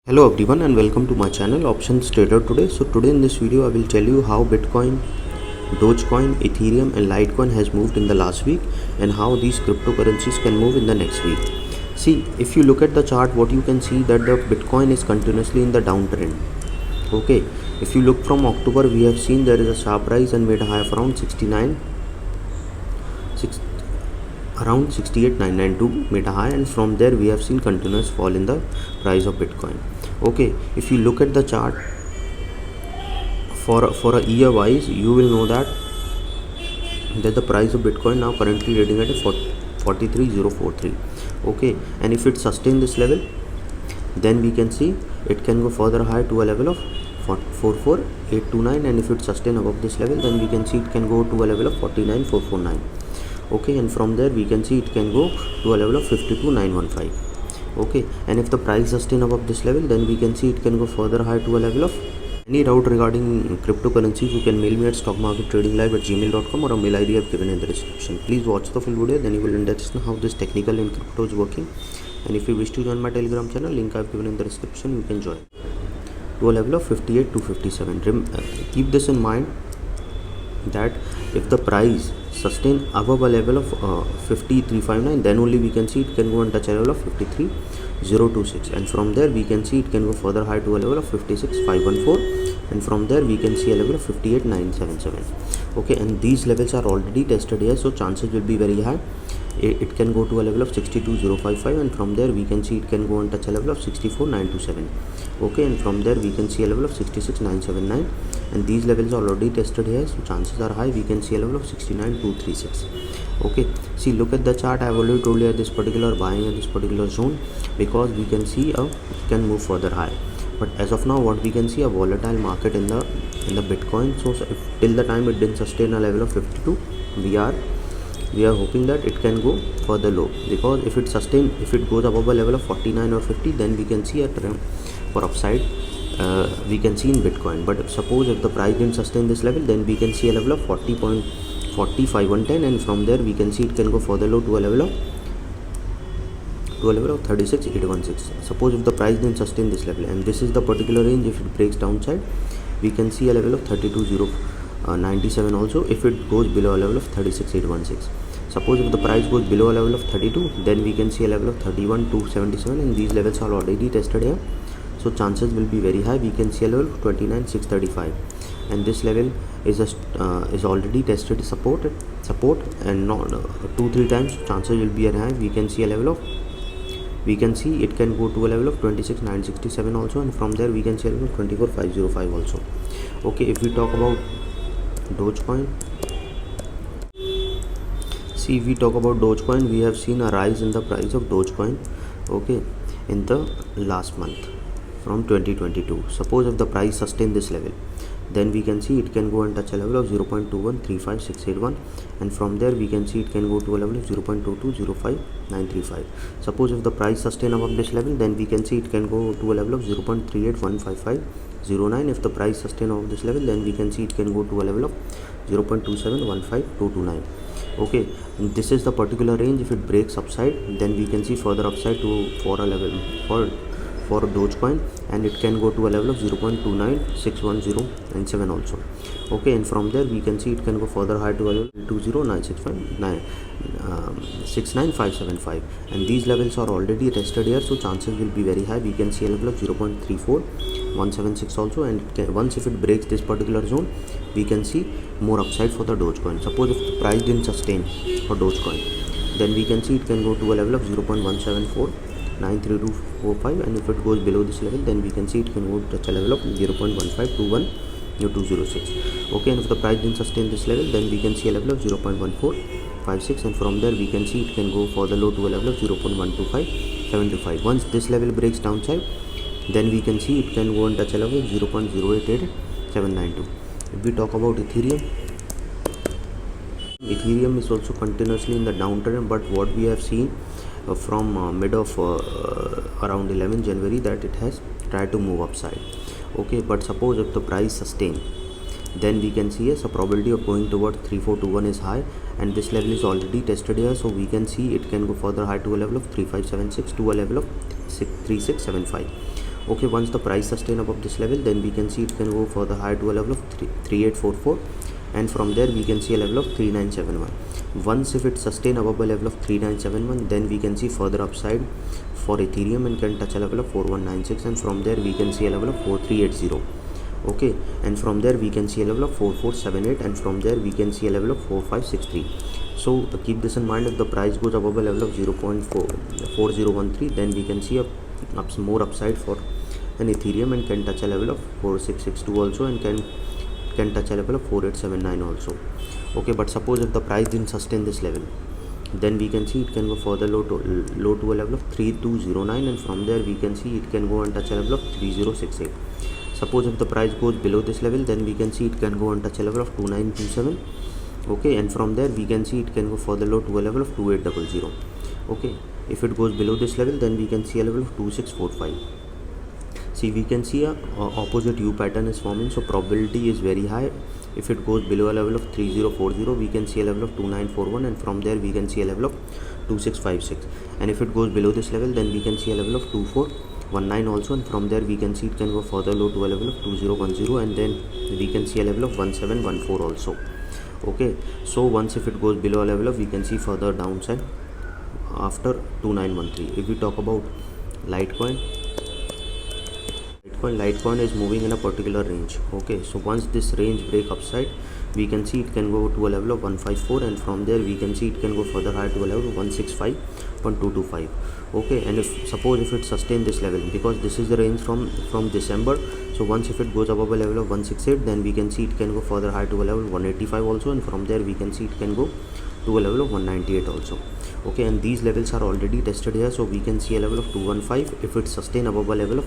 Hello everyone and welcome to my channel Options Trader today. So today in this video I will tell you how Bitcoin, Dogecoin, Ethereum and Litecoin has moved in the last week and how these cryptocurrencies can move in the next week. See, if you look at the chart, what you can see that the Bitcoin is continuously in the downtrend. Okay, if you look from October, we have seen there is a sharp rise and made a high of around 68,992 made a high, and from there we have seen continuous fall in the price of Bitcoin. Okay, if you look at the chart for a year wise, you will know that the price of Bitcoin now currently trading at a 43,043. Okay, and if it sustain this level, then we can see it can go further high to a level of 44,829, and if it sustain above this level, then we can see it can go to a level of 49,449. Okay, and from there we can see it can go to a level of 52,915. okay, and if the price sustain above this level, then we can see it can go further high to a level of. Any doubt regarding cryptocurrencies, you can mail me at stockmarkettradinglive@gmail.com, or a mail ID I have given in the description. Please watch the full video, then you will understand how this technical in crypto is working. And if you wish to join my Telegram channel, link I have given in the description, you can join to a level of 58 to 57. Keep this in mind that if the price sustain above a level of 5359, then only we can see it can go and touch a level of 53,026, and from there we can see it can go further high to a level of 56,514, and from there we can see a level of 58,977. okay, and these levels are already tested here, so chances will be very high it can go to a level of 62,055, and from there we can see it can go and touch a level of 64,927. okay, and from there we can see a level of 66,979, and these levels are already tested here, so chances are high we can see a level of 69,236. okay, see, look at the chart. I have already told you this particular buying at this particular zone, because we can see it can move further high, but as of now what we can see a volatile market in the Bitcoin. So if till the time it didn't sustain a level of 52, we are hoping that it can go further low, because if it goes above a level of 49 or 50, then we can see a trend for upside we can see in Bitcoin. But suppose if the price didn't sustain this level, then we can see a level of 40.45110, and from there we can see it can go further low to a level of 36,816. suppose if the price didn't sustain this level, and this is the particular range, if it breaks downside, we can see a level of 32,097 also if it goes below a level of 36,816. suppose if the price goes below a level of 32, then we can see a level of 31,277, and these levels are already tested here, so chances will be very high we can see a level of 29,635, and this level is already tested support, and not 2-3 times, chances will be very high we can see a level of it can go to a level of 26,967 also, and from there we can see a level of 24,505 also. okay, if we talk about Dogecoin, see, if we talk about Dogecoin, we have seen a rise in the price of Dogecoin, okay, in the last month from 2022. suppose if the price sustain this level, then we can see it can go and touch a level of 0.2135681, and from there we can see it can go to a level of 0.2205935. suppose if the price sustain above this level, then we can see it can go to a level of 0.38155009. if the price sustain above this level, then we can see it can go to a level of 0.2715229. okay, and this is the particular range. if it breaks upside, then we can see further upside for a level for Dogecoin, and it can go to a level of 0.2961097 also. okay, and from there we can see it can go further high to a level 69575, and these levels are already tested here, so chances will be very high we can see a level of 0.34176 also, and once if it breaks this particular zone, we can see more upside for the Dogecoin. suppose if the price didn't sustain for Dogecoin, then we can see it can go to a level of 0.1749345, and if it goes below this level, then we can see it can go to touch a level of 0.1521206. okay, and if the price didn't sustain this level, then we can see a level of 0.1456, and from there we can see it can go further low to a level of 0.125725. once this level breaks downside, then we can see it can go and touch a level of 0.088792. if we talk about Ethereum is also continuously in the downtrend, but what we have seen from mid of around 11 January that it has tried to move upside. okay, but suppose if the price sustain, then we can see a probability of going towards 3421 is high, and this level is already tested here, so we can see it can go further high to a level of 3576 to a level of 3675. Okay, once the price sustain above this level, then we can see it can go further higher to a level of 3844, and from there we can see a level of 3971. Once if it sustain above a level of 3971, then we can see further upside for Ethereum and can touch a level of 4196, and from there we can see a level of 4380. Okay, and from there we can see a level of 4478, and from there we can see a level of 4563. So keep this in mind, if the price goes above a level of 0.4013, then we can see a more upside for an Ethereum and can touch a level of 4662 also, and can touch a level of 4879 also. Okay, but suppose if the price didn't sustain this level, then we can see it can go further low to a level of 3209, and from there we can see it can go and touch a level of 3068. Suppose if the price goes below this level, then we can see it can go and touch a level of 2927. Okay, and from there we can see it can go further low to a level of 2800. Okay, if it goes below this level, then we can see a level of 2645. See, we can see a opposite U pattern is forming, so probability is very high. If it goes below a level of 3040, we can see a level of 2941, and from there we can see a level of 2656. And if it goes below this level, then we can see a level of 2419 also, and from there we can see it can go further low to a level of 2010, and then we can see a level of 1714 also. Okay, so once if it goes below a level of, we can see further downside after 2913. If we talk about Litecoin is moving in a particular range. Okay, so once this range break upside, we can see it can go to a level of 154, and from there we can see it can go further higher to a level of 165.225. Okay, and if suppose if it sustain this level, because this is the range from December, so once if it goes above a level of 168, then we can see it can go further higher to a level of 185 also, and from there we can see it can go to a level of 198 also. Okay, and these levels are already tested here, so we can see a level of 215. If it sustain above a level of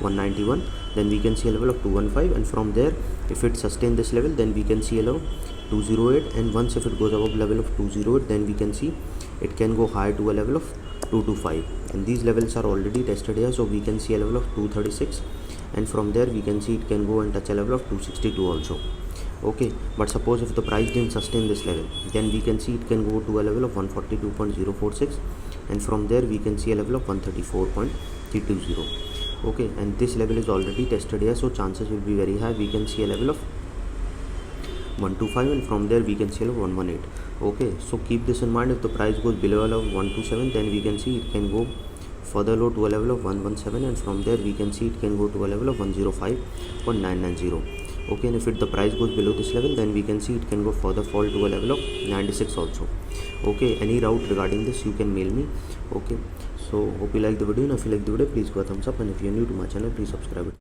191, then we can see a level of 215, and from there if it sustain this level, then we can see a level 208, and once if it goes above level of 208, then we can see it can go higher to a level of 225, and these levels are already tested here, so we can see a level of 236, and from there we can see it can go and touch a level of 262 also. Okay, but suppose if the price didn't sustain this level, then we can see it can go to a level of 142.046, and from there we can see a level of 134.320. Okay, and this level is already tested here, so chances will be very high we can see a level of 125, and from there we can see a level of 118. Okay, so keep this in mind, if the price goes below a level of 127, then we can see it can go further low to a level of 117, and from there we can see it can go to a level of 105.990. Okay, and if the price goes below this level, then we can see it can go further fall to a level of 96 also. Okay, any doubt regarding this, you can mail me. Okay, so hope you like the video, and if you like the video, please go a thumbs up, and if you're new to my channel, please subscribe it.